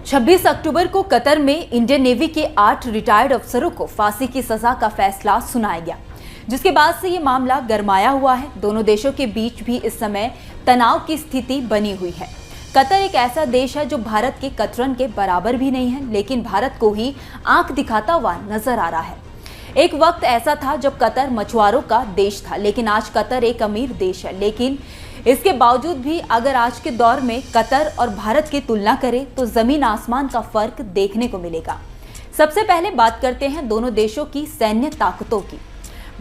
26 अक्टूबर को कतर में Indian navy के 8 रिटायर्ड अफसरों को फांसी की सजा का फैसला सुनाया गया, जिसके बाद से ये मामला गरमाया हुआ है। दोनों देशों के बीच भी इस समय तनाव की स्थिति बनी हुई है। कतर एक ऐसा देश है जो भारत के कतरन के बराबर भी नहीं है, लेकिन भारत को ही आंख दिखाता हुआ नजर आ रहा है। एक वक्त ऐसा था जब कतर मछुआरों का देश था, लेकिन आज कतर एक अमीर देश है। लेकिन इसके बावजूद भी अगर आज के दौर में कतर और भारत की तुलना करें तो जमीन आसमान का फर्क देखने को मिलेगा। सबसे पहले बात करते हैं दोनों देशों की सैन्य ताकतों की।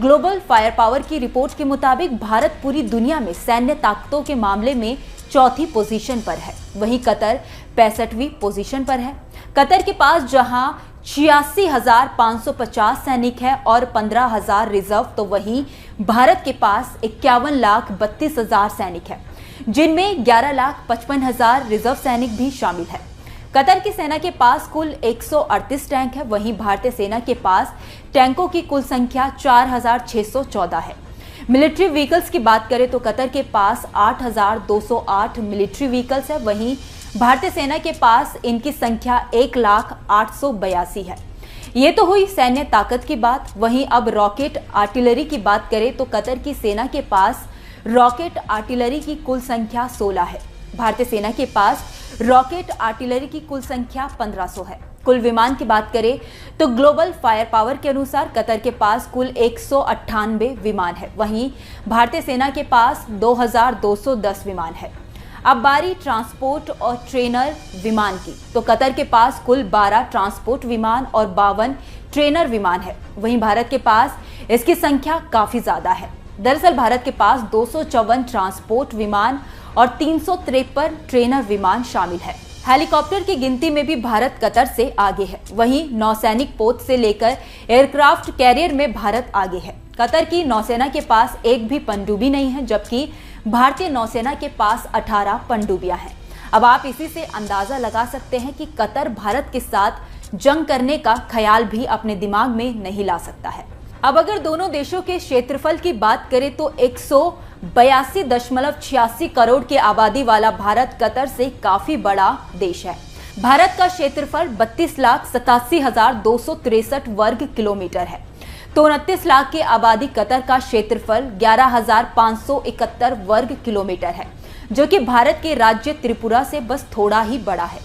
ग्लोबल फायर पावर की रिपोर्ट के मुताबिक भारत पूरी दुनिया में सैन्य ताकतों के मामले में चौथी पोजीशन पर है, वहीं कतर 65वीं पोजीशन पर है। कतर के पास जहां 86,550 सैनिक है और 15,000 रिजर्व, तो वहीं भारत के पास 51,32,000 सैनिक है, जिनमें 11,55,000 रिजर्व सैनिक भी शामिल है। कतर की सेना के पास कुल 138 टैंक है, वहीं भारतीय सेना के पास टैंकों की कुल संख्या 4,614 है। मिलिट्री व्हीकल्स की बात करें तो कतर के पास 8,208 मिलिट्री व्हीकल्स है, वहीं भारतीय सेना के पास इनकी संख्या 1,08,82 है। ये तो हुई सैन्य ताकत की बात। वहीं अब रॉकेट आर्टिलरी की बात करें तो कतर की सेना के पास रॉकेट आर्टिलरी की कुल संख्या 16 है। भारतीय सेना के पास रॉकेट आर्टिलरी की कुल संख्या 1,500 है। कुल विमान की बात करें तो ग्लोबल फायर पावर के अनुसार कतर के पास कुल 198 विमान है, वहीं भारतीय सेना के पास 2,210 विमान है। अब बारी ट्रांसपोर्ट और ट्रेनर विमान की, तो कतर के पास कुल 12 ट्रांसपोर्ट विमान और 52 ट्रेनर विमान है, वहीं भारत के पास इसकी संख्या काफी ज्यादा है। दरअसल भारत के पास 254 ट्रांसपोर्ट विमान और 353 ट्रेनर विमान शामिल है। हेलीकॉप्टर की गिनती में भी भारत कतर से आगे है, वहीं नौसैनिक पोत से लेकर एयरक्राफ्ट कैरियर में भारत आगे है। कतर की नौसेना के पास एक भी पनडुब्बी नहीं है, जबकि भारतीय नौसेना के पास 18 पनडुब्बियां हैं। अब आप इसी से अंदाजा लगा सकते हैं कि कतर भारत के साथ जंग करने का ख्याल भी अपने दिमाग में नहीं ला सकता है। अब अगर दोनों देशों के क्षेत्रफल की बात करें तो 182.86 करोड़ की आबादी वाला भारत कतर से काफी बड़ा देश है। भारत का क्षेत्रफल 32,87,263 वर्ग किलोमीटर है, तो 29 लाख की आबादी कतर का क्षेत्रफल 11,571 वर्ग किलोमीटर है, जो कि भारत के राज्य त्रिपुरा से बस थोड़ा ही बड़ा है।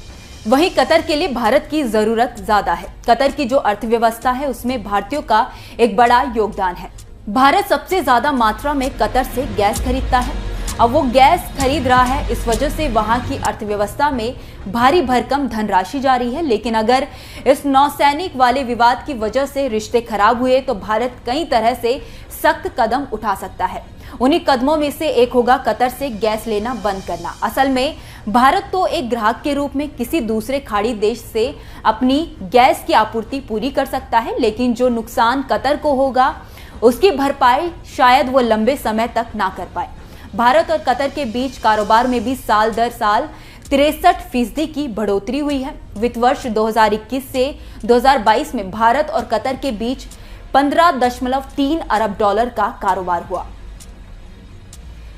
वहीं कतर के लिए भारत की जरूरत ज्यादा है। कतर की जो अर्थव्यवस्था है उसमें भारतीयों का एक बड़ा योगदान है। भारत सबसे ज्यादा मात्रा में कतर से गैस खरीदता है। अब वो गैस खरीद रहा है, इस वजह से वहां की अर्थव्यवस्था में भारी भरकम धनराशि जारी है। लेकिन अगर इस नौसैनिक वाले विवाद की वजह से रिश्ते खराब हुए तो भारत कई तरह से सख्त कदम उठा सकता है। उन्हीं कदमों में से एक होगा कतर से गैस लेना बंद करना। असल में भारत तो एक ग्राहक के रूप में किसी दूसरे खाड़ी देश से अपनी गैस की आपूर्ति पूरी कर सकता है, लेकिन जो नुकसान कतर को होगा उसकी भरपाई शायद वो लंबे समय तक ना कर पाए। भारत और कतर के बीच कारोबार में भी साल दर साल 63% की बढ़ोतरी हुई है। वित्त वर्ष 2021 से 2022 में भारत और कतर के बीच 15.3 अरब डॉलर का कारोबार हुआ।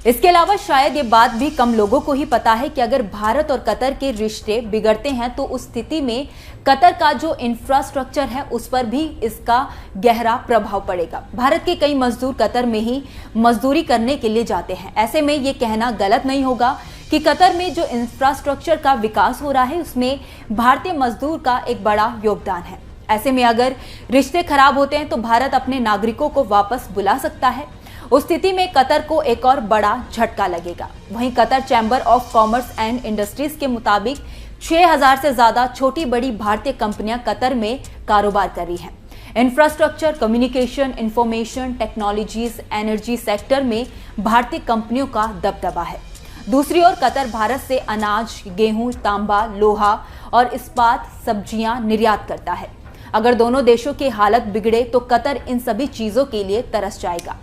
इसके अलावा शायद ये बात भी कम लोगों को ही पता है कि अगर भारत और कतर के रिश्ते बिगड़ते हैं तो उस स्थिति में कतर का जो इंफ्रास्ट्रक्चर है उस पर भी इसका गहरा प्रभाव पड़ेगा। भारत के कई मजदूर कतर में ही मजदूरी करने के लिए जाते हैं। ऐसे में ये कहना गलत नहीं होगा कि कतर में जो इंफ्रास्ट्रक्चर का विकास हो रहा है उसमें भारतीय मजदूर का एक बड़ा योगदान है। ऐसे में अगर रिश्ते खराब होते हैं तो भारत अपने नागरिकों को वापस बुला सकता है। उस स्थिति में कतर को एक और बड़ा झटका लगेगा। वहीं Qatar chamber of commerce and industries के मुताबिक 6,000 से ज्यादा छोटी बड़ी भारतीय कंपनियां कतर में कारोबार कर रही हैं। Infrastructure, communication, information technologies, energy sector में भारतीय कंपनियों का दबदबा है। दूसरी ओर कतर भारत से अनाज, गेहूं, तांबा, लोहा और इस्पात, सब्जियां निर्यात करता है। अगर दोनों देशों की हालत बिगड़े तो कतर इन सभी चीजों के लिए तरस जाएगा।